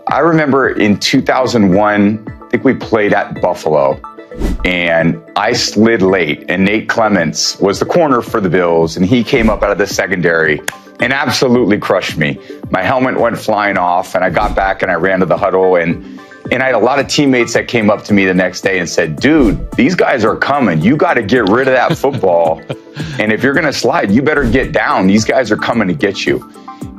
I remember in 2001, I think we played at Buffalo, and I slid late, and Nate Clements was the corner for the Bills, and he came up out of the secondary and absolutely crushed me. My helmet went flying off, and I got back and I ran to the huddle, and I had a lot of teammates that came up to me the next day and said, dude, these guys are coming. You got to get rid of that football. And if you're going to slide, you better get down. These guys are coming to get you.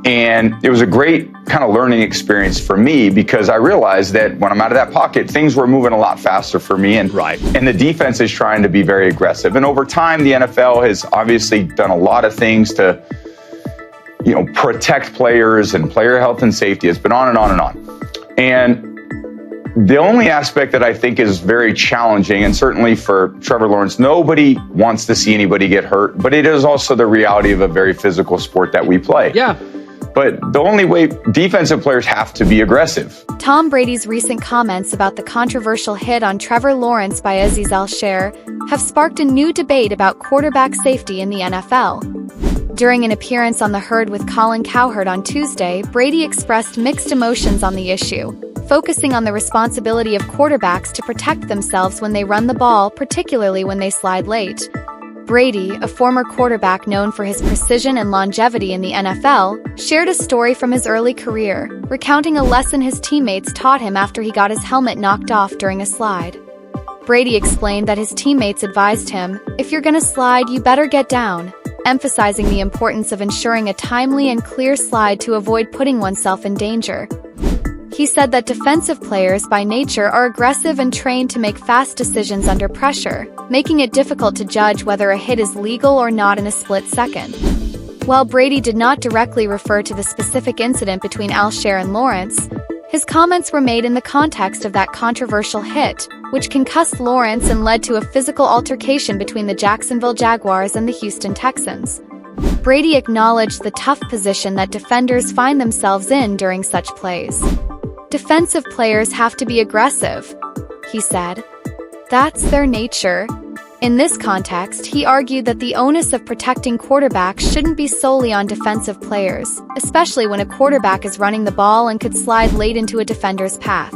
And it was a great kind of learning experience for me, because I realized that when I'm out of that pocket, things were moving a lot faster for me. And the defense is trying to be very aggressive. And over time, the NFL has obviously done a lot of things to, protect players, and player health and safety. It's been on and on and on. And the only aspect that I think is very challenging, and certainly for Trevor Lawrence, nobody wants to see anybody get hurt, but it is also the reality of a very physical sport that we play. Yeah. But the only way, defensive players have to be aggressive. Tom Brady's recent comments about the controversial hit on Trevor Lawrence by Azeez Al Shaair have sparked a new debate about quarterback safety in the NFL. During an appearance on The Herd with Colin Cowherd on Tuesday, Brady expressed mixed emotions on the issue, focusing on the responsibility of quarterbacks to protect themselves when they run the ball, particularly when they slide late. Brady, a former quarterback known for his precision and longevity in the NFL, shared a story from his early career, recounting a lesson his teammates taught him after he got his helmet knocked off during a slide. Brady explained that his teammates advised him, "If you're gonna slide, you better get down," emphasizing the importance of ensuring a timely and clear slide to avoid putting oneself in danger. He said that defensive players by nature are aggressive and trained to make fast decisions under pressure, making it difficult to judge whether a hit is legal or not in a split second. While Brady did not directly refer to the specific incident between Al Shaair and Lawrence, his comments were made in the context of that controversial hit, which concussed Lawrence and led to a physical altercation between the Jacksonville Jaguars and the Houston Texans. Brady acknowledged the tough position that defenders find themselves in during such plays. "Defensive players have to be aggressive," he said. "That's their nature." In this context, he argued that the onus of protecting quarterbacks shouldn't be solely on defensive players, especially when a quarterback is running the ball and could slide late into a defender's path.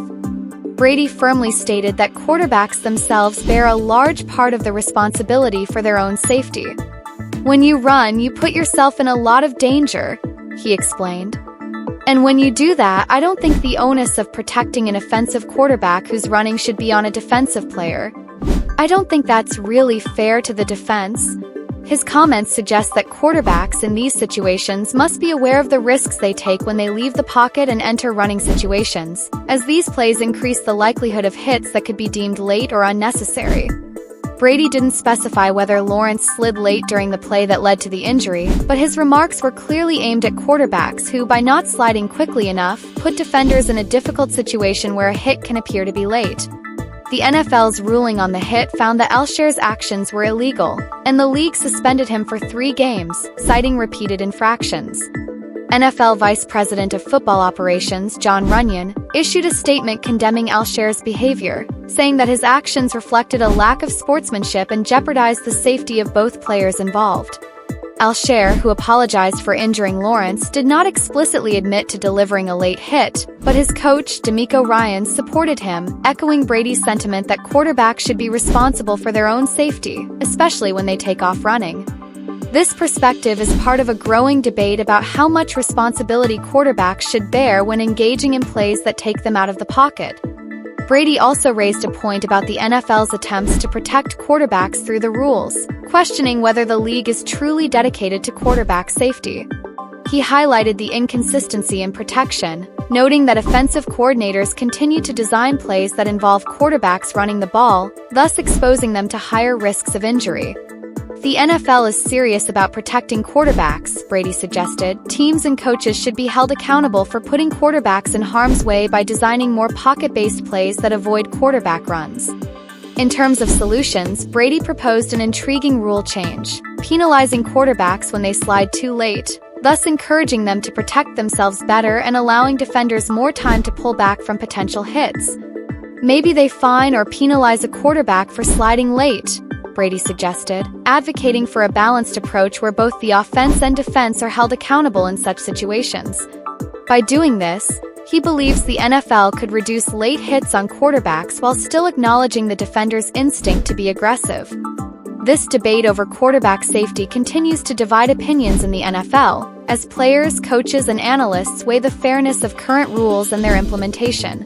Brady firmly stated that quarterbacks themselves bear a large part of the responsibility for their own safety. "When you run, you put yourself in a lot of danger," he explained. "And when you do that, I don't think the onus of protecting an offensive quarterback who's running should be on a defensive player. I don't think that's really fair to the defense." His comments suggest that quarterbacks in these situations must be aware of the risks they take when they leave the pocket and enter running situations, as these plays increase the likelihood of hits that could be deemed late or unnecessary. Brady didn't specify whether Lawrence slid late during the play that led to the injury, but his remarks were clearly aimed at quarterbacks who, by not sliding quickly enough, put defenders in a difficult situation where a hit can appear to be late. The NFL's ruling on the hit found that Al Shaair's actions were illegal, and the league suspended him for 3 games, citing repeated infractions. NFL Vice President of Football Operations Jon Runyan issued a statement condemning Al Shaair's behavior, saying that his actions reflected a lack of sportsmanship and jeopardized the safety of both players involved. Al Shaair, who apologized for injuring Lawrence, did not explicitly admit to delivering a late hit, but his coach, DeMeco Ryans, supported him, echoing Brady's sentiment that quarterbacks should be responsible for their own safety, especially when they take off running. This perspective is part of a growing debate about how much responsibility quarterbacks should bear when engaging in plays that take them out of the pocket. Brady also raised a point about the NFL's attempts to protect quarterbacks through the rules, questioning whether the league is truly dedicated to quarterback safety. He highlighted the inconsistency in protection, noting that offensive coordinators continue to design plays that involve quarterbacks running the ball, thus exposing them to higher risks of injury. The NFL is serious about protecting quarterbacks, Brady suggested. Teams and coaches should be held accountable for putting quarterbacks in harm's way by designing more pocket-based plays that avoid quarterback runs. In terms of solutions, Brady proposed an intriguing rule change, penalizing quarterbacks when they slide too late, thus encouraging them to protect themselves better and allowing defenders more time to pull back from potential hits. Maybe they fine or penalize a quarterback for sliding late, Brady suggested, advocating for a balanced approach where both the offense and defense are held accountable in such situations. By doing this, He believes the NFL could reduce late hits on quarterbacks while still acknowledging the defender's instinct to be aggressive. This debate over quarterback safety continues to divide opinions in the NFL, as players, coaches, and analysts weigh the fairness of current rules and their implementation.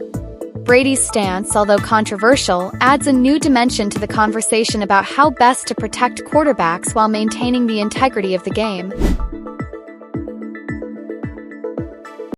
Brady's stance, although controversial, adds a new dimension to the conversation about how best to protect quarterbacks while maintaining the integrity of the game.